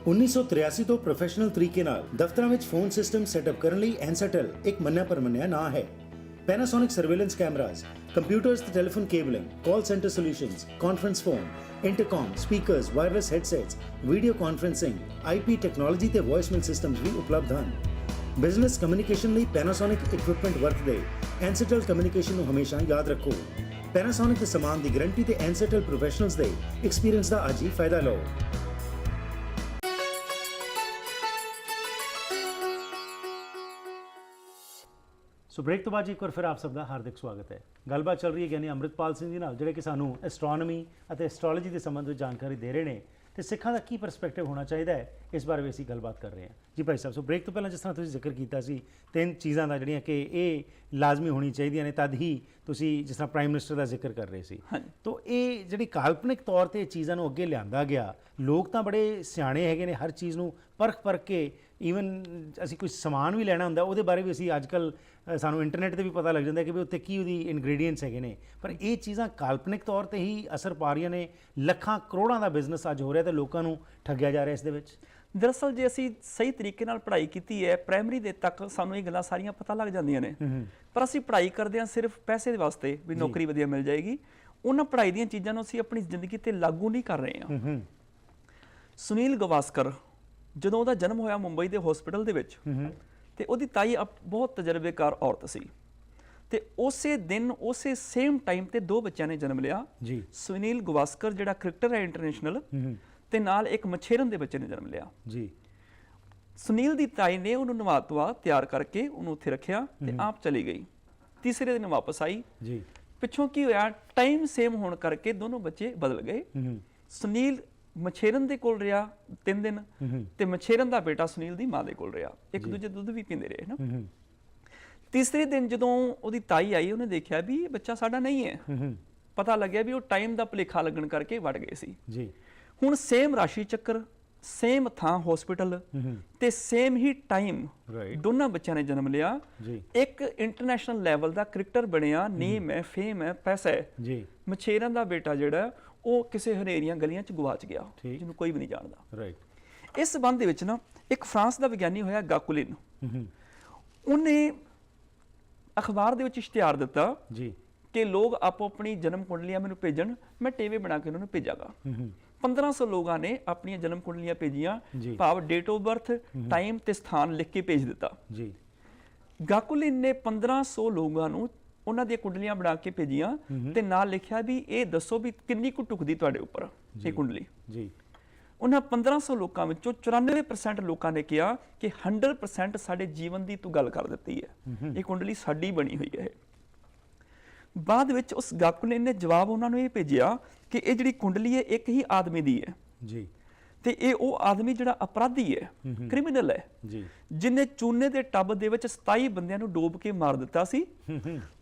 1983 ਤੋਂ ਪ੍ਰੋਫੈਸ਼ਨਲ ਤਰੀਕੇ ਨਾਲ ਦਫ਼ਤਰਾਂ ਵਿੱਚ ਫੋਨ ਸਿਸਟਮ ਸੈਟਅਪ ਕਰਨ ਲਈ ਐਨਸੈਟਲ ਇੱਕ ਮੰਨਿਆ ਪਰਮੰਨਿਆ ਨਾਂ ਹੈ। Panasonic surveillance cameras, computers ਤੇ telephone cabling, call centre solutions, conference phone, intercom, speakers, wireless headsets, video conferencing, IP technology ਤੇ ਵੌਇਸਮੇਲ ਸਿਸਟਮਜ਼ ਵੀ ਉਪਲਬਧ ਹਨ। ਬਿਜ਼ਨਸ ਕਮਿਊਨੀਕੇਸ਼ਨ ਲਈ Panasonic ਇਕਵਿਪਮੈਂਟ ਵਰਤਦੇ ਐਨਸੈਟਲ ਕਮਿਊਨੀਕੇਸ਼ਨ ਨੂੰ ਹਮੇਸ਼ਾ ਯਾਦ ਰੱਖੋ। Panasonic ਦੇ ਸਮਾਨ ਦੀ ਗਾਰੰਟੀ ਤੇ ਐਨਸੈਟਲ ਪ੍ਰੋਫੈਸ਼ਨਲਜ਼ ਦੇ ਐਕਸਪੀਰੀਅੰਸ ਦਾ ਅੱਜ ਹੀ ਫਾਇਦਾ ਲਓ। ਸੋ ਬ੍ਰੇਕ ਤੋਂ ਬਾਅਦ ਇੱਕ ਵਾਰ ਫਿਰ ਆਪ ਸਭ ਦਾ ਹਾਰਦਿਕ ਸਵਾਗਤ ਹੈ। ਗੱਲਬਾਤ ਚੱਲ ਰਹੀ ਹੈ ਗਿਆਨੀ ਅੰਮ੍ਰਿਤਪਾਲ ਸਿੰਘ ਜੀ ਨਾਲ, ਜਿਹੜੇ ਕਿ ਸਾਨੂੰ ਐਸਟਰੋਨੋਮੀ ਅਤੇ ਐਸਟਰੋਲੋਜੀ ਦੇ ਸੰਬੰਧ ਵਿੱਚ ਜਾਣਕਾਰੀ ਦੇ ਰਹੇ ਨੇ ਤੇ ਸਿੱਖਾਂ ਦਾ ਕੀ ਪਰਸਪੈਕਟਿਵ ਹੋਣਾ ਚਾਹੀਦਾ ਹੈ, ਇਸ ਬਾਰੇ ਵੀ ਅਸੀਂ ਗੱਲਬਾਤ ਕਰ ਰਹੇ ਹਾਂ। ਜੀ ਭਾਈ ਸਾਹਿਬ, ਸੋ ਬ੍ਰੇਕ ਤੋਂ ਪਹਿਲਾਂ ਜਿਸ ਤਰ੍ਹਾਂ ਤੁਸੀਂ ਜ਼ਿਕਰ ਕੀਤਾ ਸੀ 3 ਚੀਜ਼ਾਂ ਦਾ ਜਿਹੜੀਆਂ ਕਿ ਇਹ ਲਾਜ਼ਮੀ ਹੋਣੀ ਚਾਹੀਦੀਆਂ ਨੇ, ਤਦ ਹੀ ਤੁਸੀਂ ਜਿਸ ਤਰ੍ਹਾਂ ਪ੍ਰਾਈਮ ਮਿਨਿਸਟਰ ਦਾ ਜ਼ਿਕਰ ਕਰ ਰਹੇ ਸੀ। ਤੋ ਇਹ ਜਿਹੜੀ ਕਾਲਪਨਿਕ ਤੌਰ 'ਤੇ ਚੀਜ਼ਾਂ ਨੂੰ ਅੱਗੇ ਲਿਆਂਦਾ ਗਿਆ, ਲੋਕ ਤਾਂ ਬੜੇ ਸਿਆਣੇ ਹੈਗੇ ਨੇ, ਹਰ ਚੀਜ਼ ਨੂੰ ਪਰਖ ਕੇ ਈਵਨ ਅਸੀਂ ਕੋਈ ਸਮਾਨ ਵੀ ਲੈਣਾ ਹੁੰਦਾ ਉਹਦੇ ਬਾਰੇ ਵੀ ਅਸੀਂ ਅੱਜ ਕੱਲ੍ਹ ਸਾਨੂੰ ਇੰਟਰਨੈਟ 'ਤੇ ਵੀ ਪਤਾ ਲੱਗ ਜਾਂਦਾ ਕਿ ਵੀ ਉੱਥੇ ਕੀ ਉਹਦੀ ਇਨਗਰੀਡੀਐਂਟਸ ਹੈਗੇ ਨੇ। ਪਰ ਇਹ ਚੀਜ਼ਾਂ ਕਾਲਪਨਿਕ ਤੌਰ 'ਤੇ ਹੀ ਅਸਰ ਪਾ ਰਹੀਆਂ ਨੇ। ਲੱਖਾਂ ਕਰੋੜਾਂ ਦਾ ਬਿਜ਼ਨਸ ਅੱਜ ਹੋ ਰਿਹਾ ਤੇ ਲੋਕਾਂ ਨੂੰ ਠੱਗਿਆ ਜਾ ਰਿਹਾ ਇਸ ਦੇ ਵਿੱਚ। ਦਰਅਸਲ ਜੇ ਅਸੀਂ ਸਹੀ ਤਰੀਕੇ ਨਾਲ ਪੜ੍ਹਾਈ ਕੀਤੀ ਹੈ, ਪ੍ਰਾਇਮਰੀ ਦੇ ਤੱਕ ਸਾਨੂੰ ਇਹ ਗੱਲਾਂ ਸਾਰੀਆਂ ਪਤਾ ਲੱਗ ਜਾਂਦੀਆਂ ਨੇ। ਪਰ ਅਸੀਂ ਪੜ੍ਹਾਈ ਕਰਦੇ ਹਾਂ ਸਿਰਫ ਪੈਸੇ ਦੇ ਵਾਸਤੇ, ਵੀ ਨੌਕਰੀ ਵਧੀਆ ਮਿਲ ਜਾਏਗੀ। ਉਹਨਾਂ ਪੜ੍ਹਾਈ ਦੀਆਂ ਚੀਜ਼ਾਂ ਨੂੰ ਅਸੀਂ ਆਪਣੀ ਜ਼ਿੰਦਗੀ 'ਤੇ ਲਾਗੂ ਨਹੀਂ ਕਰ ਰਹੇ ਹਾਂ। ਸੁਨੀਲ ਗਵਾਸਕਰ ਜਦੋਂ ਉਹਦਾ ਜਨਮ ਹੋਇਆ ਮੁੰਬਈ ਦੇ ਹਸਪੀਟਲ ਦੇ ਵਿੱਚ, ਤੇ ਉਹਦੀ ਤਾਈ ਬਹੁਤ ਤਜਰਬੇਕਾਰ ਔਰਤ ਸੀ, ਤੇ ਉਸੇ ਦਿਨ ਉਸੇ ਸੇਮ ਟਾਈਮ ਤੇ 2 ਬੱਚਿਆਂ ਨੇ ਜਨਮ ਲਿਆ। ਸੁਨੀਲ ਗਵਾਸਕਰ ਜਿਹੜਾ ਕ੍ਰਿਕਟਰ ਹੈ ਇੰਟਰਨੈਸ਼ਨਲ, ਤੇ ਨਾਲ ਇੱਕ ਮਛੇਰਨ ਦੇ ਬੱਚੇ ਨੇ ਜਨਮ ਲਿਆ। ਸੁਨੀਲ ਦੀ ਤਾਈ ਨੇ ਉਹਨੂੰ ਨਵਾ ਧਵਾ ਤਿਆਰ ਕਰਕੇ ਉਹਨੂੰ ਉੱਥੇ ਰੱਖਿਆ ਤੇ ਆਪ ਚਲੀ ਗਈ। ਤੀਸਰੇ ਦਿਨ ਵਾਪਸ ਆਈ। ਪਿੱਛੋਂ ਕੀ ਹੋਇਆ, ਟਾਈਮ ਸੇਮ ਹੋਣ ਕਰਕੇ ਦੋਨੋਂ ਬੱਚੇ ਬਦਲ ਗਏ। ਸੁਨੀਲ ਮਛੇਰਨ ਦੇ ਕੋਲ ਰਿਹਾ 3 ਦਿਨ, ਤੇ ਮਛੇਰਨ ਦਾ ਬੇਟਾ ਸੁਨੀਲ ਦੀ ਮਾਂ ਦੇ ਕੋਲ ਰਿਹਾ। ਇੱਕ ਦੂਜੇ ਦੁੱਧ ਵੀ ਪੀਂਦੇ ਰਹੇ ਨਾ। ਤੀਸਰੇ ਦਿਨ ਜਦੋਂ ਉਹਦੀ ਤਾਈ ਆਈ, ਉਹਨੇ ਦੇਖਿਆ ਵੀ ਇਹ ਬੱਚਾ ਸਾਡਾ ਨਹੀਂ ਹੈ। ਪਤਾ ਲੱਗਿਆ ਵੀ ਉਹ ਟਾਈਮ ਦਾ ਭੁਲੇਖਾ ਲੱਗਣ ਕਰਕੇ ਵੜ ਗਏ ਸੀ। ਹੁਣ ਸੇਮ ਰਾਸ਼ੀ ਚੱਕਰ, ਸੇਮ ਥਾਂ ਹਸਪੀਟਲ, ਤੇ ਸੇਮ ਹੀ ਟਾਈਮ ਦੋਨਾਂ ਬੱਚਿਆਂ ਨੇ ਜਨਮ ਲਿਆ। ਇੱਕ ਇੰਟਰਨੈਸ਼ਨਲ ਲੈਵਲ ਦਾ ਕ੍ਰਿਕਟਰ ਬਣਿਆ, ਨੇਮ ਹੈ, ਫੇਮ ਹੈ, ਪੈਸਾ ਹੈ। ਮਛੇਰਨ ਦਾ ਬੇਟਾ ਜਿਹੜਾ ਉਹ ਕਿਸੇ ਹਨੇਰੀਆਂ ਗਲੀਆਂ 'ਚ ਗੁਆਚ ਗਿਆ, ਜਿਹਨੂੰ ਕੋਈ ਵੀ ਨਹੀਂ ਜਾਣਦਾ। ਇਸ ਸੰਬੰਧ ਦੇ ਵਿੱਚ ਨਾ ਇੱਕ ਫਰਾਂਸ ਦਾ ਵਿਗਿਆਨੀ ਹੋਇਆ ਗਾਕੁਲਿਨ, ਉਹਨੇ ਅਖਬਾਰ ਦੇ ਵਿੱਚ ਇਸ਼ਤਿਹਾਰ ਦਿੱਤਾ ਕਿ ਲੋਕ ਆਪੋ ਆਪਣੀ ਜਨਮ ਕੁੰਡਲੀਆਂ ਮੈਨੂੰ ਭੇਜਣ, ਮੈਂ ਟੇਵੇ ਬਣਾ ਕੇ ਉਹਨਾਂ ਨੂੰ ਭੇਜਾਂਗਾ। 1500 ਲੋਕਾਂ ਨੇ ਆਪਣੀਆਂ ਜਨਮ ਕੁੰਡਲੀਆਂ ਭੇਜੀਆਂ, ਭਾਵ ਡੇਟ ਆਫ ਬਰਥ, ਟਾਈਮ ਤੇ ਸਥਾਨ ਲਿਖ ਕੇ ਭੇਜ ਦਿੱਤਾ। ਗਾਕੁਲਿਨ ਨੇ 1500 ਲੋਕਾਂ ਨੂੰ ਉਹਨਾਂ ਦੀਆਂ ਕੁੰਡਲੀਆਂ ਬਣਾ ਕੇ ਭੇਜੀਆਂ ਤੇ ਨਾਲ ਲਿਖਿਆ ਵੀ ਇਹ ਦੱਸੋ ਵੀ ਕਿੰਨੀ ਕੁ ਟੁਕਦੀ ਤੁਹਾਡੇ ਉੱਪਰ ਇਹ ਕੁੰਡਲੀ। ਉਹਨਾਂ 1500 ਲੋਕਾਂ ਵਿੱਚੋਂ 94% ਲੋਕਾਂ ਨੇ ਕਿਹਾ ਕਿ 100% ਸਾਡੇ ਜੀਵਨ ਦੀ ਤੂੰ ਗੱਲ ਕਰ ਦਿੱਤੀ ਹੈ, ਇਹ ਕੁੰਡਲੀ ਸਾਡੀ ਬਣੀ ਹੋਈ ਹੈ। ਬਾਅਦ ਵਿੱਚ ਉਸ ਗਾਕੁਲਿਨ ਨੇ ਜਵਾਬ ਉਹਨਾਂ ਨੂੰ ਇਹ ਭੇਜਿਆ ਕਿ ਇਹ ਜਿਹੜੀ ਕੁੰਡਲੀ ਹੈ ਇੱਕ ਹੀ ਆਦਮੀ ਦੀ ਹੈ, ਤੇ ਇਹ ਉਹ ਆਦਮੀ ਜਿਹੜਾ ਅਪਰਾਧੀ ਹੈ, ਕ੍ਰਿਮੀਨਲ ਹੈ, ਜਿਹਨੇ ਚੂਨੇ ਦੇ ਟੱਬ ਦੇ ਵਿੱਚ 27 ਬੰਦਿਆਂ ਨੂੰ ਡੋਬ ਕੇ ਮਾਰ ਦਿੱਤਾ ਸੀ,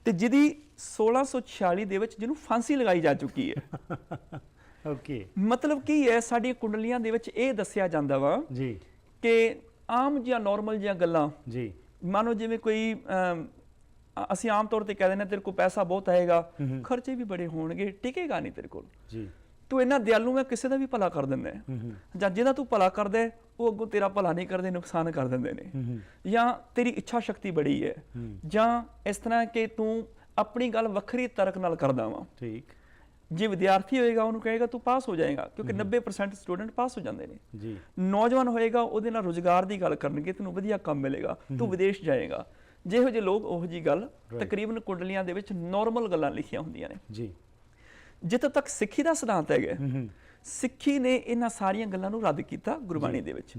ਤੇ ਜਿਹਦੀ 1646 ਦੇ ਵਿੱਚ ਜਿਹਨੂੰ ਫਾਂਸੀ ਲਗਾਈ ਜਾ ਚੁੱਕੀ ਹੈ। ਮਤਲਬ ਕੀ ਹੈ, ਸਾਡੀਆਂ ਕੁੰਡਲੀਆਂ ਦੇ ਵਿੱਚ ਇਹ ਦੱਸਿਆ ਜਾਂਦਾ ਵਾ ਕਿ ਆਮ ਜਾਂ ਨੋਰਮਲ ਜਿਹੀਆਂ ਗੱਲਾਂ, ਮਾਨੋ ਜਿਵੇਂ ਕੋਈ ਅਸੀਂ ਆਮ ਤੌਰ ਤੇ ਕਹਿ ਦਿੰਦੇ ਤੇਰੇ ਕੋਲ ਪੈਸਾ ਬਹੁਤ ਆਏਗਾ, ਖਰਚੇ ਵੀ ਬੜੇ ਹੋਣਗੇ, ਟਿਕੇਗਾ ਨਹੀਂ ਤੇਰੇ ਕੋਲ, ਤੂੰ ਇੰਨਾ ਦਿਆਲੂ ਹੈ, ਕਿਸੇ ਦਾ ਵੀ ਭਲਾ ਕਰ ਦਿੰਦਾ ਹੈ, ਜਾਂ ਜਿਹਦਾ ਤੂੰ ਭਲਾ ਕਰਦਾ ਉਹ ਅੱਗੋਂ ਤੇਰਾ ਭਲਾ ਨਹੀਂ ਕਰਦੇ, ਨੁਕਸਾਨ ਕਰ ਦਿੰਦੇ ਨੇ, ਜਾਂ ਤੇਰੀ ਇੱਛਾ ਸ਼ਕਤੀ ਬੜੀ ਹੈ, ਜਾਂ ਇਸ ਤਰ੍ਹਾਂ ਕਿ ਤੂੰ ਆਪਣੀ ਗੱਲ ਵੱਖਰੀ ਤਰਕ ਨਾਲ ਕਰਦਾ ਵਾ। ਜੇ ਵਿਦਿਆਰਥੀ ਹੋਏਗਾ ਉਹਨੂੰ ਕਹੇਗਾ ਤੂੰ ਪਾਸ ਹੋ ਜਾਏਗਾ, ਕਿਉਂਕਿ 90% ਸਟੂਡੈਂਟ ਪਾਸ ਹੋ ਜਾਂਦੇ ਨੇ। ਨੌਜਵਾਨ ਹੋਏਗਾ ਉਹਦੇ ਨਾਲ ਰੁਜ਼ਗਾਰ ਦੀ ਗੱਲ ਕਰਨਗੇ, ਤੈਨੂੰ ਵਧੀਆ ਕੰਮ ਮਿਲੇਗਾ, ਤੂੰ ਵਿਦੇਸ਼ ਜਾਏਗਾ। ਜਿਹੋ ਜਿਹੇ ਲੋਕ ਉਹੋ ਜਿਹੀ ਗੱਲ ਤਕਰੀਬਨ ਕੁੰਡਲੀਆਂ ਦੇ ਵਿੱਚ ਨੋਰਮਲ ਗੱਲਾਂ ਲਿਖੀਆਂ ਹੁੰਦੀਆਂ ਨੇ। ਜਿੱਥੋਂ ਤੱਕ ਸਿੱਖੀ ਦਾ ਸਿਧਾਂਤ ਹੈਗਾ, ਸਿੱਖੀ ਨੇ ਇਹਨਾਂ ਸਾਰੀਆਂ ਗੱਲਾਂ ਨੂੰ ਰੱਦ ਕੀਤਾ ਗੁਰਬਾਣੀ ਦੇ ਵਿੱਚ।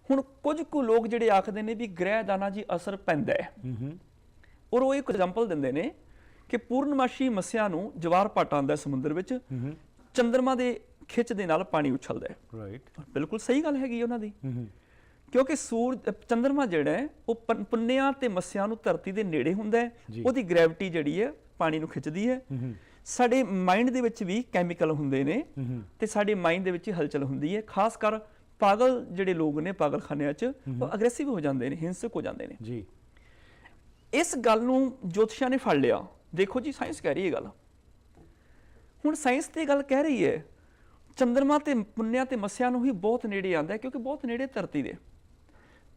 ਹੁਣ ਕੁਝ ਕੁ ਲੋਕ ਜਿਹੜੇ ਆਖਦੇ ਨੇ ਵੀ ਗ੍ਰਹਿ ਦਾ ਨਾ ਜੀ ਅਸਰ ਪੈਂਦਾ ਹੈ, ਔਰ ਉਹ ਇੱਕ ਐਗਜ਼ਾਮਪਲ ਦਿੰਦੇ ਨੇ ਕਿ ਪੂਰਨਮਾਸ਼ੀ ਮੱਸਿਆ ਨੂੰ ਜਵਾਰ ਭਾਟਾ ਆਉਂਦਾ ਸਮੁੰਦਰ ਵਿੱਚ, ਚੰਦਰਮਾ ਦੇ ਖਿੱਚ ਦੇ ਨਾਲ ਪਾਣੀ ਉਛਲਦਾ ਹੈ। ਬਿਲਕੁਲ ਸਹੀ ਗੱਲ ਹੈਗੀ ਉਹਨਾਂ ਦੀ, ਕਿਉਂਕਿ ਚੰਦਰਮਾ ਜਿਹੜਾ ਹੈ ਉਹ ਪੁੰਨਿਆਂ ਤੇ ਮੱਸਿਆ ਨੂੰ ਧਰਤੀ ਦੇ ਨੇੜੇ ਹੁੰਦਾ ਹੈ, ਉਹਦੀ ਗ੍ਰੈਵਿਟੀ ਜਿਹੜੀ ਹੈ ਪਾਣੀ ਨੂੰ ਖਿੱਚਦੀ ਹੈ। ਸਾਡੇ ਮਾਈਂਡ ਦੇ ਵਿੱਚ ਵੀ ਕੈਮੀਕਲ ਹੁੰਦੇ ਨੇ, ਤੇ ਸਾਡੇ ਮਾਈਂਡ ਦੇ ਵਿੱਚ ਹੀ ਹਲਚਲ ਹੁੰਦੀ ਹੈ। ਖਾਸ ਕਰ ਪਾਗਲ ਜਿਹੜੇ ਲੋਕ ਨੇ ਪਾਗਲਖਾਨਿਆਂ 'ਚ, ਉਹ ਅਗਰੈਸਿਵ ਹੋ ਜਾਂਦੇ ਨੇ, ਹਿੰਸਕ ਹੋ ਜਾਂਦੇ ਨੇ। ਇਸ ਗੱਲ ਨੂੰ ਜੋਤਸ਼ੀਆਂ ਨੇ ਫੜ ਲਿਆ। ਦੇਖੋ ਜੀ, ਸਾਇੰਸ ਕਹਿ ਰਹੀ ਹੈ ਗੱਲ, ਹੁਣ ਸਾਇੰਸ ਤੇ ਗੱਲ ਕਹਿ ਰਹੀ ਹੈ ਚੰਦਰਮਾ ਤੇ ਪੁੰਨਿਆ ਤੇ ਮੱਸਿਆ ਨੂੰ ਹੀ ਬਹੁਤ ਨੇੜੇ ਆਉਂਦਾ ਹੈ, ਕਿਉਂਕਿ ਬਹੁਤ ਨੇੜੇ ਧਰਤੀ ਦੇ।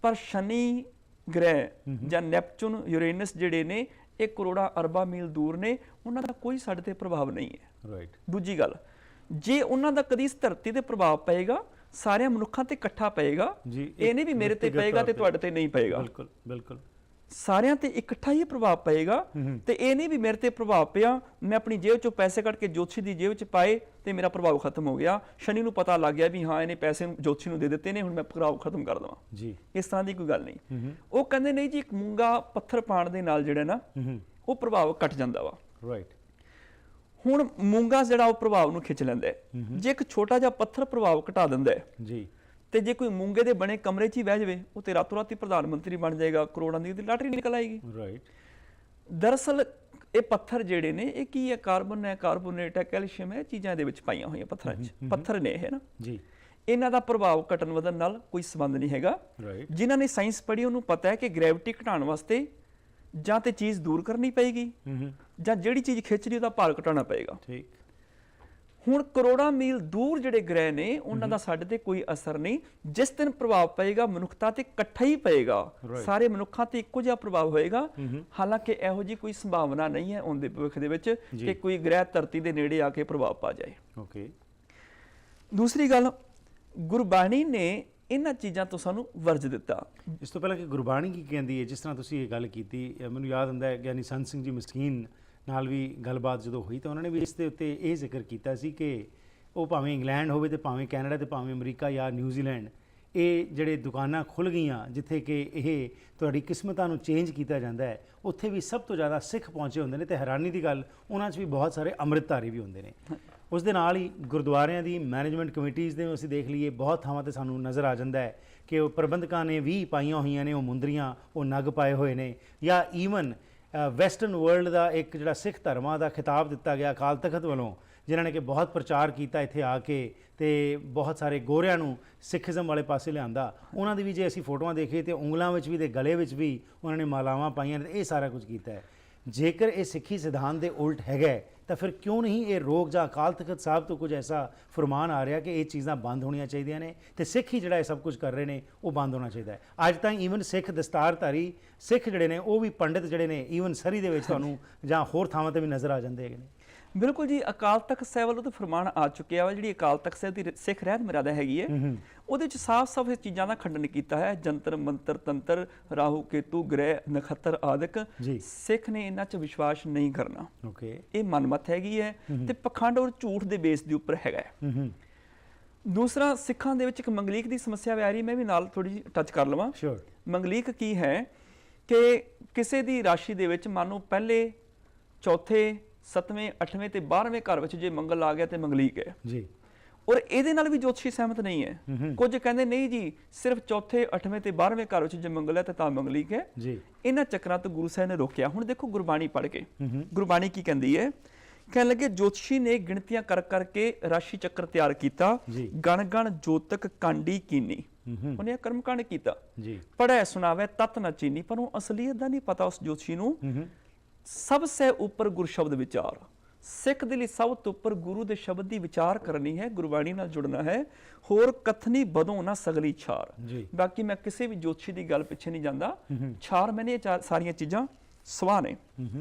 ਪਰ ਸ਼ਨੀ ਗ੍ਰਹਿ ਜਾਂ ਨੈਪਚੂਨ, ਯੂਰੇਨਸ ਜਿਹੜੇ ਨੇ ਇਹ ਕਰੋੜਾਂ ਅਰਬਾਂ ਮੀਲ ਦੂਰ ਨੇ, ਉਹਨਾਂ ਦਾ ਕੋਈ ਸਾਡੇ ਤੇ ਪ੍ਰਭਾਵ ਨਹੀਂ ਹੈ। ਰਾਈਟ। ਦੂਜੀ ਗੱਲ, ਜੇ ਉਹਨਾਂ ਦਾ ਕਦੀ ਇਸ ਧਰਤੀ ਤੇ ਪ੍ਰਭਾਵ ਪਏਗਾ, ਸਾਰਿਆਂ ਮਨੁੱਖਾਂ ਤੇ ਇਕੱਠਾ ਪਏਗਾ, ਇਹ ਨਹੀਂ ਵੀ ਮੇਰੇ ਤੇ ਪਏਗਾ ਤੇ ਤੁਹਾਡੇ ਤੇ ਨਹੀਂ ਪਏਗਾ। ਬਿਲਕੁਲ ਬਿਲਕੁਲ, ਸਾਰਿਆਂ ਤੇ ਇਕੱਠਾ ਹੀ ਪ੍ਰਭਾਵ ਪਏਗਾ। ਤੇ ਇਹ ਨਹੀਂ ਵੀ ਮੇਰੇ ਤੇ ਪ੍ਰਭਾਵ ਪਿਆ, ਮੈਂ ਆਪਣੀ ਜੇਬ ਚੋਂ ਪੈਸੇ ਕੱਢ ਕੇ ਜੋਤਸ਼ੀ ਦੀ ਜੇਬ 'ਚ ਪਾਏ ਤੇ ਮੇਰਾ ਪ੍ਰਭਾਵ ਖਤਮ ਹੋ ਗਿਆ। ਸ਼ਨੀ ਨੂੰ ਪਤਾ ਲੱਗ ਗਿਆ ਵੀ ਹਾਂ ਇਹਨੇ ਪੈਸੇ ਜੋਤਸ਼ੀ ਨੂੰ ਦੇ ਦਿੱਤੇ ਨੇ, ਹੁਣ ਮੈਂ ਪ੍ਰਭਾਵ ਖਤਮ ਕਰ ਦੇਵਾਂ ਜੀ। ਇਸ ਤਰ੍ਹਾਂ ਦੀ ਕੋਈ ਗੱਲ ਨਹੀਂ। ਉਹ ਕਹਿੰਦੇ ਨਹੀਂ ਜੀ, ਇੱਕ ਮੂੰਗਾ ਪੱਥਰ ਪਾਣ ਦੇ ਨਾਲ ਜਿਹੜਾ ਨਾ ਉਹ ਪ੍ਰਭਾਵ ਘਟ ਜਾਂਦਾ ਵਾ। ਰਾਈਟ। ਹੁਣ ਮੂੰਗਾ ਜਿਹੜਾ ਉਹ ਪ੍ਰਭਾਵ ਨੂੰ ਖਿੱਚ ਲੈਂਦਾ ਹੈ। ਜੇ ਇੱਕ ਛੋਟਾ ਜਿਹਾ ਪੱਥਰ ਪ੍ਰਭਾਵ ਘਟਾ ਦਿੰਦਾ ਹੈ ਜੀ, ਤੇ ਜੇ ਕੋਈ ਮੂੰਗੇ ਦੇ ਬਣੇ ਕਮਰੇ 'ਚ ਹੀ ਬਹਿ ਜਾਵੇ, ਉਹ ਤੇ ਰਾਤੋਂ ਰਾਤੀ ਪ੍ਰਧਾਨ ਮੰਤਰੀ ਬਣ ਜਾਏਗਾ, ਕਰੋੜਾਂ ਦੀ ਲਾਟਰੀ ਨਿਕਲ ਆਏਗੀ। ਰਾਈਟ। ਦਰਅਸਲ ਇਹ ਪੱਥਰ ਜਿਹੜੇ ਨੇ ਇਹ ਕੀ ਹੈ? ਕਾਰਬਨ ਹੈ, ਕਾਰਬੋਨੇਟ ਹੈ, ਕੈਲਸ਼ੀਅਮ ਹੈ, ਚੀਜ਼ਾਂ ਇਹਦੇ ਵਿੱਚ ਪਾਈਆਂ ਹੋਈਆਂ ਪੱਥਰਾਂ 'ਚ। ਪੱਥਰ ਨੇ ਇਹ ਨਾ ਜੀ, ਇਹਨਾਂ ਦਾ ਪ੍ਰਭਾਵ ਘਟਣ ਵਧਣ ਨਾਲ ਕੋਈ ਸੰਬੰਧ ਨਹੀਂ ਹੈਗਾ। ਜਿਨ੍ਹਾਂ ਨੇ ਸਾਇੰਸ ਪੜ੍ਹੀ ਉਹਨੂੰ ਪਤਾ ਹੈ ਕਿ ਗ੍ਰੈਵਿਟੀ ਘਟਾਉਣ ਵਾਸਤੇ ਜਾਂ ਤੇ ਚੀਜ਼ ਦੂਰ ਕਰਨੀ ਪਏਗੀ ਜਾਂ ਜਿਹੜੀ ਚੀਜ਼ ਖਿੱਚ ਰਹੀ ਉਹਦਾ ਭਾਰ ਘਟਾਉਣਾ ਪਏਗਾ। ਠੀਕ। ਹੁਣ ਕਰੋੜਾਂ ਮੀਲ ਦੂਰ ਜਿਹੜੇ ਗ੍ਰਹਿ ਨੇ ਉਹਨਾਂ ਦਾ ਸਾਡੇ ਤੇ ਕੋਈ ਅਸਰ ਨਹੀਂ। ਜਿਸ ਦਿਨ ਪ੍ਰਭਾਵ ਪਏਗਾ ਮਨੁੱਖਤਾ ਤੇ ਇਕੱਠਾ ਹੀ ਪਏਗਾ, ਸਾਰੇ ਮਨੁੱਖਾਂ ਤੇ ਇੱਕੋ ਜਿਹਾ ਪ੍ਰਭਾਵ ਹੋਏਗਾ। ਹਾਲਾਂਕਿ ਇਹੋ ਜਿਹੀ ਕੋਈ ਸੰਭਾਵਨਾ ਨਹੀਂ ਹੈ ਆਉਂਦੇ ਭਵਿੱਖ ਦੇ ਵਿੱਚ ਕਿ ਕੋਈ ਗ੍ਰਹਿ ਧਰਤੀ ਦੇ ਨੇੜੇ ਆ ਕੇ ਪ੍ਰਭਾਵ ਪਾ ਜਾਏ। ਓਕੇ। ਦੂਸਰੀ ਗੱਲ, ਗੁਰਬਾਣੀ ਨੇ ਇਹਨਾਂ ਚੀਜ਼ਾਂ ਤੋਂ ਸਾਨੂੰ ਵਰਜ ਦਿੱਤਾ। ਇਸ ਤੋਂ ਪਹਿਲਾਂ ਕਿ ਗੁਰਬਾਣੀ ਕੀ ਕਹਿੰਦੀ ਹੈ, ਜਿਸ ਤਰ੍ਹਾਂ ਤੁਸੀਂ ਇਹ ਗੱਲ ਕੀਤੀ, ਮੈਨੂੰ ਯਾਦ ਆਉਂਦਾ ਹੈ ਗਿਆਨੀ ਸੰਤ ਸਿੰਘ ਜੀ ਮਸਕੀਨ ਨਾਲ ਵੀ ਗੱਲਬਾਤ ਜਦੋਂ ਹੋਈ ਤਾਂ ਉਹਨਾਂ ਨੇ ਵੀ ਇਸ ਦੇ ਉੱਤੇ ਇਹ ਜ਼ਿਕਰ ਕੀਤਾ ਸੀ ਕਿ ਉਹ ਭਾਵੇਂ ਇੰਗਲੈਂਡ ਹੋਵੇ ਤੇ ਭਾਵੇਂ ਕੈਨੇਡਾ ਤੇ ਭਾਵੇਂ ਅਮਰੀਕਾ ਜਾਂ ਨਿਊਜ਼ੀਲੈਂਡ, ਇਹ ਜਿਹੜੇ ਦੁਕਾਨਾਂ ਖੁੱਲ੍ਹ ਗਈਆਂ ਜਿੱਥੇ ਕਿ ਇਹ ਤੁਹਾਡੀ ਕਿਸਮਤਾਂ ਨੂੰ ਚੇਂਜ ਕੀਤਾ ਜਾਂਦਾ ਹੈ, ਉੱਥੇ ਵੀ ਸਭ ਤੋਂ ਜ਼ਿਆਦਾ ਸਿੱਖ ਪਹੁੰਚੇ ਹੁੰਦੇ ਨੇ। ਤੇ ਹੈਰਾਨੀ ਦੀ ਗੱਲ, ਉਹਨਾਂ 'ਚ ਵੀ ਬਹੁਤ ਸਾਰੇ ਅੰਮ੍ਰਿਤਧਾਰੀ ਵੀ ਹੁੰਦੇ ਨੇ। ਉਸ ਦੇ ਨਾਲ ਹੀ ਗੁਰਦੁਆਰਿਆਂ ਦੀ ਮੈਨੇਜਮੈਂਟ ਕਮੇਟੀਜ਼ ਦੇ ਅਸੀਂ ਦੇਖ ਲਈਏ, ਬਹੁਤ ਥਾਵਾਂ 'ਤੇ ਸਾਨੂੰ ਨਜ਼ਰ ਆ ਜਾਂਦਾ ਹੈ ਕਿ ਉਹ ਪ੍ਰਬੰਧਕਾਂ ਨੇ ਵੀ ਪਾਈਆਂ ਹੋਈਆਂ ਨੇ ਉਹ ਮੁੰਦਰੀਆਂ, ਉਹ ਨਗ ਪਾਏ ਹੋਏ ਨੇ। ਜਾਂ ਈਵਨ ਵੈਸਟਰਨ ਵਰਲਡ ਦਾ ਇੱਕ ਜਿਹੜਾ ਸਿੱਖ ਧਰਮਾਂ ਦਾ ਖਿਤਾਬ ਦਿੱਤਾ ਗਿਆ ਅਕਾਲ ਤਖਤ ਵੱਲੋਂ, ਜਿਨ੍ਹਾਂ ਨੇ ਕਿ ਬਹੁਤ ਪ੍ਰਚਾਰ ਕੀਤਾ ਇੱਥੇ ਆ ਕੇ ਤੇ ਬਹੁਤ ਸਾਰੇ ਗੋਰਿਆਂ ਨੂੰ ਸਿੱਖੀਜ਼ਮ ਵਾਲੇ ਪਾਸੇ ਲਿਆਂਦਾ, ਉਹਨਾਂ ਦੀ ਵੀ ਜੇ ਅਸੀਂ ਫੋਟੋਆਂ ਦੇਖੀਏ ਤੇ ਉਂਗਲਾਂ ਵਿੱਚ ਵੀ ਤੇ ਗਲੇ ਵਿੱਚ ਵੀ ਉਹਨਾਂ ਨੇ ਮਾਲਾਵਾਂ ਪਾਈਆਂ ਨੇ। ਇਹ ਸਾਰਾ ਕੁਝ ਕੀਤਾ ਹੈ। ਜੇਕਰ ਇਹ ਸਿੱਖੀ ਸਿਧਾਂਤ ਦੇ ਉਲਟ ਹੈਗਾ ਤਾਂ ਫਿਰ ਕਿਉਂ ਨਹੀਂ ਇਹ ਰੋਕ ਜਾਂ ਅਕਾਲ ਤਖਤ ਸਾਹਿਬ ਤੋਂ ਕੁਝ ਐਸਾ ਫਰਮਾਨ ਆ ਰਿਹਾ ਕਿ ਇਹ ਚੀਜ਼ਾਂ ਬੰਦ ਹੋਣੀਆਂ ਚਾਹੀਦੀਆਂ ਨੇ ਤੇ ਸਿੱਖ ਹੀ ਜਿਹੜਾ ਇਹ ਸਭ ਕੁਝ ਕਰ ਰਹੇ ਨੇ ਉਹ ਬੰਦ ਹੋਣਾ ਚਾਹੀਦਾ ਹੈ। ਅੱਜ ਤਾਂ ਈਵਨ ਸਿੱਖ ਦਸਤਾਰਧਾਰੀ ਸਿੱਖ ਜਿਹੜੇ ਨੇ ਉਹ ਵੀ ਪੰਡਿਤ ਜਿਹੜੇ ਨੇ ਈਵਨ ਸਰੀ ਦੇ ਵਿੱਚ ਤੁਹਾਨੂੰ ਜਾਂ ਹੋਰ ਥਾਵਾਂ 'ਤੇ ਵੀ ਨਜ਼ਰ ਆ ਜਾਂਦੇ ਹੈਗੇ ਨੇ। ਬਿਲਕੁਲ ਜੀ, ਅਕਾਲ ਤਖਤ ਸਾਹਿਬ ਵੱਲੋਂ ਤਾਂ ਫਰਮਾਨ ਆ ਚੁੱਕਿਆ ਵਾ। ਜਿਹੜੀ ਅਕਾਲ ਤਖਤ ਸਾਹਿਬ ਦੀ ਸਿੱਖ ਰਹਿਤ ਮਰਿਆਦਾ ਹੈਗੀ ਹੈ ਉਹਦੇ ਵਿੱਚ ਸਾਫ਼-ਸਾਫ਼ ਇਹ ਚੀਜ਼ਾਂ ਦਾ ਖੰਡਨ ਕੀਤਾ ਹੈ। ਜੰਤਰ ਮੰਤਰ ਤੰਤਰ, ਰਾਹੂ ਕੇਤੂ, ਗ੍ਰਹਿ ਨਖੱਤਰ ਆਦਿਕ, ਸਿੱਖ ਨੇ ਇਹਨਾਂ 'ਚ ਵਿਸ਼ਵਾਸ ਨਹੀਂ ਕਰਨਾ। ਇਹ ਮਨਮਤ ਹੈਗੀ ਹੈ ਤੇ ਪਖੰਡ ਔਰ ਝੂਠ ਦੇ ਬੇਸ ਦੇ ਉੱਪਰ ਹੈਗਾ। ਦੂਸਰਾ, ਸਿੱਖਾਂ ਦੇ ਵਿੱਚ ਇੱਕ ਮੰਗਲੀਕ ਦੀ ਸਮੱਸਿਆ ਆ ਰਹੀ, ਮੈਂ ਵੀ ਨਾਲ ਥੋੜੀ ਜਿਹੀ ਟੱਚ ਕਰ ਲਵਾਂ। ਮੰਗਲੀਕ ਕੀ ਹੈ ਕਿ ਕਿਸੇ ਦੀ ਰਾਸ਼ੀ ਦੇ ਵਿੱਚ ਮੰਨ ਲਓ ਪਹਿਲੇ, ਚੌਥੇ, 7ਵੇਂ, 8ਵੇਂ ਤੇ 12ਵੇਂ ਘਰ ਵਿੱਚ ਜੇ ਮੰਗਲ ਆ ਗਿਆ ਤੇ ਮੰਗਲੀਕ ਹੈ ਜੀ। ਔਰ ਇਹਦੇ ਨਾਲ ਵੀ ਜੋਤਸ਼ੀ ਸਹਿਮਤ ਨਹੀਂ ਹੈ। ਕੁਝ ਕਹਿੰਦੇ ਨਹੀਂ ਜੀ, ਸਿਰਫ ਚੌਥੇ, 8ਵੇਂ ਤੇ 12ਵੇਂ ਘਰ ਵਿੱਚ ਜੇ ਮੰਗਲ ਹੈ ਤਾਂ ਮੰਗਲੀਕ ਹੈ ਜੀ। ਇਹਨਾਂ ਚੱਕਰਾਂ ਤੋਂ ਗੁਰੂ ਸਾਹਿਬ ਨੇ ਰੋਕਿਆ। ਹੁਣ ਦੇਖੋ ਗੁਰਬਾਣੀ ਪੜ੍ਹ ਕੇ, ਗੁਰਬਾਣੀ ਕੀ ਕਹਿੰਦੀ ਹੈ? ਕਹਿਣ ਲੱਗੇ, ਜੋਤਸ਼ੀ ਨੇ ਗਿਣਤੀਆਂ ਕਰ ਕਰਕੇ ਰਾਸ਼ੀ ਚੱਕਰ ਤਿਆਰ ਕੀਤਾ, ਗਣ ਗਣ ਜੋਤਕ ਕਾਂਡੀ ਕੀਨੀ, ਉਹਨੇ ਕਰਮਕਾਂਡ ਕੀਤਾ। ਪੜ੍ਹੈ ਸੁਣਾਵੇ ਤਤ ਨਾ ਚੀਨੀ, ਪਰ ਉਹ ਅਸਲੀਅਤ ਦਾ ਨਹੀਂ ਪਤਾ ਉਸ ਜੋਤਸ਼ੀ ਨੂੰ। ਸਭ ਸੇ ਉੱਪਰ ਗੁਰ ਸ਼ਬਦ ਵਿਚਾਰ, ਸਿੱਖ ਦੇ ਲਈ ਸਭ ਤੋਂ ਉੱਪਰ ਗੁਰੂ ਦੇ ਸ਼ਬਦ ਦੀ ਵਿਚਾਰ ਕਰਨੀ ਹੈ, ਗੁਰਬਾਣੀ ਨਾਲ ਜੁੜਨਾ ਹੈ। ਹੋਰ ਕਥਨੀ ਬਦੋਂ ਨਾ ਸਗਲੀ ਛਾਰ। ਬਾਕੀ ਮੈਂ ਕਿਸੇ ਵੀ ਜੋਤਸ਼ੀ ਦੀ ਗੱਲ ਪਿੱਛੇ ਨਹੀਂ ਜਾਂਦਾ, ਛਾਰ ਮੈਨੇ ਸਾਰੀਆਂ ਚੀਜ਼ਾਂ ਸਵਾਹ ਨੇ।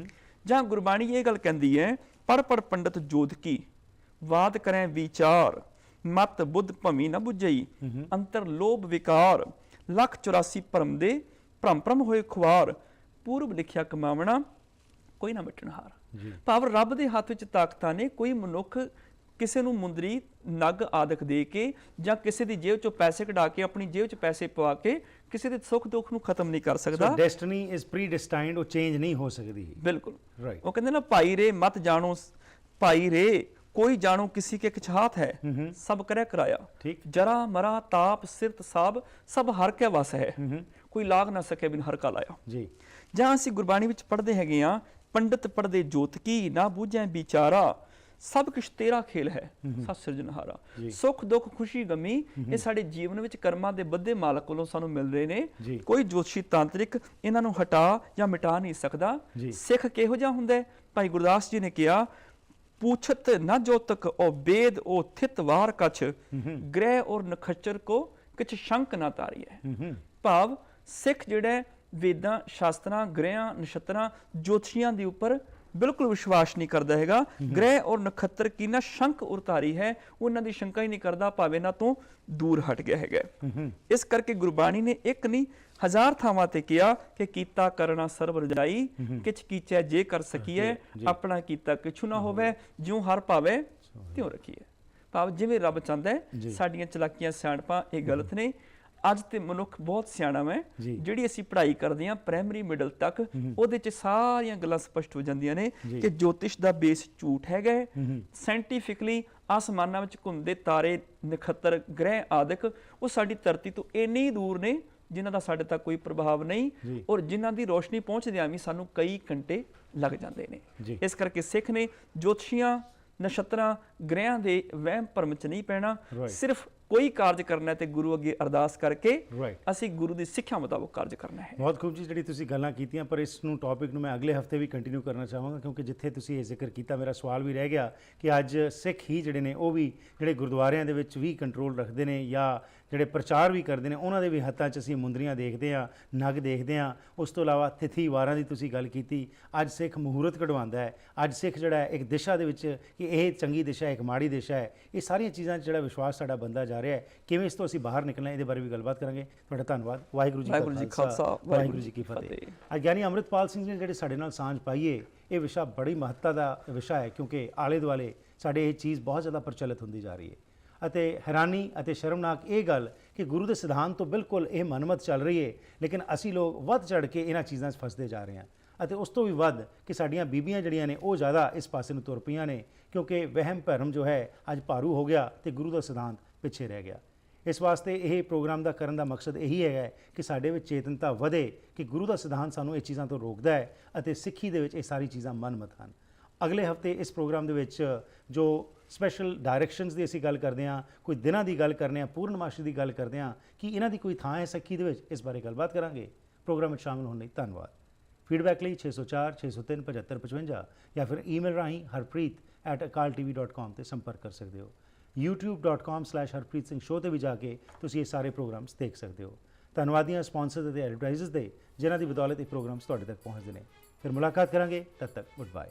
ਜਾਂ ਗੁਰਬਾਣੀ ਇਹ ਗੱਲ ਕਹਿੰਦੀ ਹੈ, ਪੜ ਪੜ ਪੰਡਤ ਜੋਧਕੀ, ਵਾਦ ਕਰੈ ਵਿਚਾਰ, ਮਤ ਬੁੱਧ ਭਮੀ ਨਾ ਬੁੱਝਈ, ਅੰਤਰ ਲੋਭ ਵਿਕਾਰ, ਲੱਖ 84 ਭਰਮ ਦੇ ਭਰਮ ਭਰਮ ਹੋਏ ਖੁਆਰ, ਪੂਰਬ ਲਿਖਿਆ ਕਮਾਵਣਾ ਕੋਈ ਨਾ ਮਿਟਣ ਹਾਰ। ਭਾਵ ਰੱਬ ਦੇ ਹੱਥ ਵਿੱਚ ਤਾਕਤਾਂ ਨੇ। ਕੋਈ ਮਨੁੱਖ ਕਿਸੇ ਨੂੰ ਮੁੰਦਰੀ, ਨਗ ਆਦਿਕ ਦੇ ਕੇ ਜਾਂ ਕਿਸੇ ਦੀ ਜੇਬ ਚੋਂ ਪੈਸੇ ਕਢਾ ਕੇ ਆਪਣੀ ਜੇਬ 'ਚ ਪੈਸੇ ਪਵਾ ਕੇ ਕਿਸੇ ਦੇ ਸੁੱਖ ਦੁੱਖ ਨੂੰ ਖਤਮ ਨਹੀਂ ਕਰ ਸਕਦਾ। ਡੈਸਟੀਨੀ ਇਜ਼ ਪ੍ਰੀਡਿਸਟਾਈਨਡ, ਉਹ ਚੇਂਜ ਨਹੀਂ ਹੋ ਸਕਦੀ। ਬਿਲਕੁਲ ਰਾਈਟ। ਉਹ ਕਹਿੰਦੇ ਨਾ, ਭਾਈ ਰੇ ਮਤ ਜਾਣੋ, ਭਾਈ ਰੇ ਕੋਈ ਜਾਣੋ ਕਿਸੇ ਕੇ ਕਿਛ ਹਾਥ ਹੈ, ਸਭ ਕਰਿਆ ਕਰਾਇਆ, ਜਰਾ ਮਰਾ ਤਾਪ ਸਿਰਤ ਸਾਬ, ਸਭ ਹਰ ਕੇ ਵਸ ਹੈ, ਕੋਈ ਲਾਗ ਨਾ ਸਕੇ ਬਿਨ ਹਰ ਕਾ ਲਾਇਆ ਜੀ। ਜਾਂ ਅਸੀਂ ਗੁਰਬਾਣੀ ਵਿੱਚ ਪੜ੍ਹਦੇ ਹੈਗੇ ਆ, ਪੰਡਤ ਪੜ੍ਹਦੇ ਜੋਤਕੀ, ਨਾ ਬੂਝੈ ਵਿਚਾਰਾ, ਸਭ ਕੁਛ ਤੇਰਾ ਖੇਲ ਹੈ, ਸਤ ਸਿਰਜਣਹਾਰਾ। ਸੁੱਖ ਦੁੱਖ ਖੁਸ਼ੀ ਗਮੀ ਇਹ ਸਾਡੇ ਜੀਵਨ ਵਿੱਚ ਕਰਮਾਂ ਦੇ ਬੱਧੇ ਮਾਲਕ ਕੋਲੋਂ ਸਾਨੂੰ ਮਿਲ ਰਹੇ ਨੇ। ਕੋਈ ਜੋਤਸ਼ੀ ਤਾਂਤਰਿਕ ਇਹਨਾਂ ਨੂੰ ਹਟਾ ਜਾਂ ਮਿਟਾ ਨਹੀਂ ਸਕਦਾ। ਸਿੱਖ ਕਿਹੋ ਜਿਹਾ ਹੁੰਦਾ ਹੈ? ਭਾਈ ਗੁਰਦਾਸ ਜੀ ਨੇ ਕਿਹਾ, पूछत न जोतक ओ वेद ओ थित वार कछ ग्रह और नखच्चर को किछ शंक ना तारी है। भाव सिख जिहड़ा वेदां शास्त्रां ग्रहां नक्षत्रां ज्योतिषियां ਦੇ ਉੱਪਰ बिल्कुल विश्वास नहीं करता हैगा। ग्रह और नक्षत्र की ना शंक उतारी है, उन्हां दी शंका ही नहीं करता, भावे ना तो दूर हट गया हैगा। इस करके गुरबाणी ने एक नहीं हजार थावां ते किया कि कीता करना सर्व रजाई किछ कीचै जे कर सकीए अपना कीता किछु ना होवे ज्यों हर भावे त्यों रखीए। भाव जिवें रब चाहता है साडियां चलाकियां सियाणपां ये गलत ने। ਅੱਜ ਤੇ ਮਨੁੱਖ ਬਹੁਤ ਸਿਆਣਾ ਹੈ, ਜਿਹੜੀ ਅਸੀਂ ਪੜ੍ਹਾਈ ਕਰਦੇ ਹਾਂ ਪ੍ਰਾਇਮਰੀ ਮਿਡਲ ਤੱਕ ਉਹਦੇ ਚ ਸਾਰੀਆਂ ਗੱਲਾਂ ਸਪਸ਼ਟ ਹੋ ਜਾਂਦੀਆਂ ਨੇ ਕਿ ਜੋਤਿਸ਼ ਦਾ ਬੇਸ ਝੂਠ ਹੈਗਾ। ਸਾਇੰਟੀਫਿਕਲੀ ਆਸਮਾਨਾਂ ਵਿੱਚ ਘੁੰਮਦੇ ਤਾਰੇ ਨਖੱਤਰ ਗ੍ਰਹਿ ਆਦਿਕ ਉਹ ਸਾਡੀ ਧਰਤੀ ਤੋਂ ਇੰਨੇ ਹੀ ਦੂਰ ਨੇ ਜਿਨ੍ਹਾਂ ਦਾ ਸਾਡੇ ਤੱਕ ਕੋਈ ਪ੍ਰਭਾਵ ਨਹੀਂ ਔਰ ਜਿਨ੍ਹਾਂ ਦੀ ਰੋਸ਼ਨੀ ਪਹੁੰਚਦਿਆਂ ਵੀ ਸਾਨੂੰ ਕਈ ਘੰਟੇ ਲੱਗ ਜਾਂਦੇ ਨੇ। ਇਸ ਕਰਕੇ ਸਿੱਖ ਨੇ ਜੋਤਸ਼ੀਆਂ ਨਛੱਤਰਾਂ ਗ੍ਰਹਿਆਂ ਦੇ ਵਹਿਮ ਭਰਮ ਚ ਨਹੀਂ ਪੈਣਾ, ਸਿਰਫ कोई कार्य करना है तो गुरु अगे अरदास करके ਅਸੀਂ ਗੁਰੂ ਦੀ ਸਿੱਖਿਆ ਮੁਤਾਬਕ ਕਾਰਜ ਕਰਨਾ ਹੈ। ਬਹੁਤ ਖੂਬ ਜੀ ਜਿਹੜੀ ਤੁਸੀਂ ਗੱਲਾਂ ਕੀਤੀਆਂ, ਪਰ ਇਸ ਨੂੰ ਟੌਪਿਕ ਨੂੰ ਮੈਂ ਅਗਲੇ ਹਫਤੇ ਵੀ ਕੰਟੀਨਿਊ ਕਰਨਾ ਚਾਹਾਂਗਾ ਕਿਉਂਕਿ ਜਿੱਥੇ ਤੁਸੀਂ ਇਹ ਜ਼ਿਕਰ ਕੀਤਾ ਮੇਰਾ ਸਵਾਲ ਵੀ ਰਹਿ ਗਿਆ ਕਿ ਅੱਜ ਸਿੱਖ ਹੀ ਜਿਹੜੇ ਨੇ ਉਹ ਵੀ ਜਿਹੜੇ ਗੁਰਦੁਆਰਿਆਂ ਦੇ ਵਿੱਚ ਵੀ ਕੰਟਰੋਲ ਰੱਖਦੇ ਨੇ ਜਾਂ ਜਿਹੜੇ ਪ੍ਰਚਾਰ ਵੀ ਕਰਦੇ ਨੇ ਉਹਨਾਂ ਦੇ ਵੀ ਹੱਥਾਂ 'ਚ ਅਸੀਂ ਮੁੰਦਰੀਆਂ ਦੇਖਦੇ ਹਾਂ, ਨਗ ਦੇਖਦੇ ਹਾਂ। ਉਸ ਤੋਂ ਇਲਾਵਾ ਤਿਥੀ ਵਾਰਾਂ ਦੀ ਤੁਸੀਂ ਗੱਲ ਕੀਤੀ, ਅੱਜ ਸਿੱਖ ਮਹੂਰਤ ਕਢਵਾਉਂਦਾ ਹੈ, ਅੱਜ ਸਿੱਖ ਜਿਹੜਾ ਹੈ ਇੱਕ ਦਿਸ਼ਾ ਦੇ ਵਿੱਚ ਕਿ ਇਹ ਚੰਗੀ ਦਿਸ਼ਾ ਹੈ ਇੱਕ ਮਾੜੀ ਦਿਸ਼ਾ ਹੈ, ਇਹ ਸਾਰੀਆਂ ਚੀਜ਼ਾਂ 'ਚ ਜਿਹੜਾ ਵਿਸ਼ਵਾਸ ਸਾਡਾ ਬੰਦਾ ਜਾ ਰਿਹਾ ਹੈ, ਕਿਵੇਂ ਇਸ ਤੋਂ ਅਸੀਂ ਬਾਹਰ ਨਿਕਲਣਾ ਇਹਦੇ ਬਾਰੇ ਵੀ ਗੱਲਬਾਤ ਕਰਾਂਗੇ। ਤੁਹਾਡਾ ਧੰਨਵਾਦ। ਵਾਹਿਗੁਰੂ ਜੀ ਕਾ ਖਾਲਸਾ ਵਾਹਿਗੁਰੂ ਜੀ ਕੀ ਫਤਿਹ। ਅੱਜ ਗਿਆਨੀ ਅੰਮ੍ਰਿਤਪਾਲ ਸਿੰਘ ਜੀ ਜਿਹੜੇ ਸਾਡੇ ਨਾਲ ਸਾਂਝ ਪਾਈਏ, ਇਹ ਵਿਸ਼ਾ ਬੜੀ ਮਹੱਤਤਾ ਦਾ ਵਿਸ਼ਾ ਹੈ ਕਿਉਂਕਿ ਆਲੇ ਦੁਆਲੇ ਸਾਡੇ ਇਹ ਚੀਜ਼ ਬਹੁਤ ਜ਼ਿਆਦਾ ਪ੍ਰਚਲਿਤ ਹੁੰਦੀ ਜਾ ਰਹੀ ਹੈ ਅਤੇ ਹੈਰਾਨੀ ਅਤੇ ਸ਼ਰਮਨਾਕ ਇਹ ਗੱਲ ਕਿ ਗੁਰੂ ਦੇ ਸਿਧਾਂਤ ਤੋਂ ਬਿਲਕੁਲ ਇਹ ਮਨਮਤ ਚੱਲ ਰਹੀ ਹੈ, ਲੇਕਿਨ ਅਸੀਂ ਲੋਕ ਵੱਧ ਚੜ੍ਹ ਕੇ ਇਹਨਾਂ ਚੀਜ਼ਾਂ 'ਚ ਫਸਦੇ ਜਾ ਰਹੇ ਹਾਂ ਅਤੇ ਉਸ ਤੋਂ ਵੀ ਵੱਧ ਕਿ ਸਾਡੀਆਂ ਬੀਬੀਆਂ ਜਿਹੜੀਆਂ ਨੇ ਉਹ ਜ਼ਿਆਦਾ ਇਸ ਪਾਸੇ ਨੂੰ ਤੁਰ ਪਈਆਂ ਨੇ ਕਿਉਂਕਿ ਵਹਿਮ ਭਰਮ ਜੋ ਹੈ ਅੱਜ ਭਾਰੂ ਹੋ ਗਿਆ ਅਤੇ ਗੁਰੂ ਦਾ ਸਿਧਾਂਤ ਪਿੱਛੇ ਰਹਿ ਗਿਆ। ਇਸ ਵਾਸਤੇ ਇਹ ਪ੍ਰੋਗਰਾਮ ਦਾ ਕਰਨ ਦਾ ਮਕਸਦ ਇਹੀ ਹੈਗਾ ਕਿ ਸਾਡੇ ਵਿੱਚ ਚੇਤਨਤਾ ਵਧੇ ਕਿ ਗੁਰੂ ਦਾ ਸਿਧਾਂਤ ਸਾਨੂੰ ਇਹ ਚੀਜ਼ਾਂ ਤੋਂ ਰੋਕਦਾ ਹੈ ਅਤੇ ਸਿੱਖੀ ਦੇ ਵਿੱਚ ਇਹ ਸਾਰੀ ਚੀਜ਼ਾਂ ਮਨਮਤ ਹਨ। ਅਗਲੇ ਹਫਤੇ ਇਸ ਪ੍ਰੋਗਰਾਮ ਦੇ ਵਿੱਚ ਜੋ ਸਪੈਸ਼ਲ ਡਾਇਰੈਕਸ਼ਨਸ ਦੀ ਅਸੀਂ ਗੱਲ ਕਰਦੇ ਹਾਂ, ਕੋਈ ਦਿਨਾਂ ਦੀ ਗੱਲ ਕਰਨੇ ਆ, ਪੂਰਨਮਾਸ਼ੀ ਦੀ ਗੱਲ ਕਰਦੇ ਹਾਂ ਕਿ ਇਹਨਾਂ ਦੀ ਕੋਈ ਥਾਂ ਹੈ ਸਿੱਖੀ ਦੇ ਵਿੱਚ, ਇਸ ਬਾਰੇ ਗੱਲਬਾਤ ਕਰਾਂਗੇ। ਪ੍ਰੋਗਰਾਮ ਵਿੱਚ ਸ਼ਾਮਲ ਹੋਣ ਲਈ ਧੰਨਵਾਦ। ਫੀਡਬੈਕ ਲਈ 604 603 7555 ਜਾਂ ਫਿਰ ਈਮੇਲ ਰਾਹੀਂ harpreet@akaltv.com ਤੇ ਸੰਪਰਕ ਕਰ ਸਕਦੇ ਹੋ। youtube.com/harpreet singh show ਤੇ ਵੀ ਜਾ ਕੇ ਤੁਸੀਂ ਇਹ ਸਾਰੇ ਪ੍ਰੋਗਰਾਮਸ ਦੇਖ ਸਕਦੇ ਹੋ। ਧੰਨਵਾਦੀਆਂ ਸਪਾਂਸਰਸ ਅਤੇ ਐਡਵਰਟਾਈਜ਼ਰਸ ਦੇ ਜਿਨ੍ਹਾਂ ਦੀ ਬਦੌਲਤ ਇਹ ਪ੍ਰੋਗਰਾਮਸ ਤੁਹਾਡੇ ਤੱਕ ਪਹੁੰਚਦੇ ਨੇ। ਫਿਰ ਮੁਲਾਕਾਤ ਕਰਾਂਗੇ, ਤਦ ਤੱਕ ਗੁੱਡ ਬਾਏ।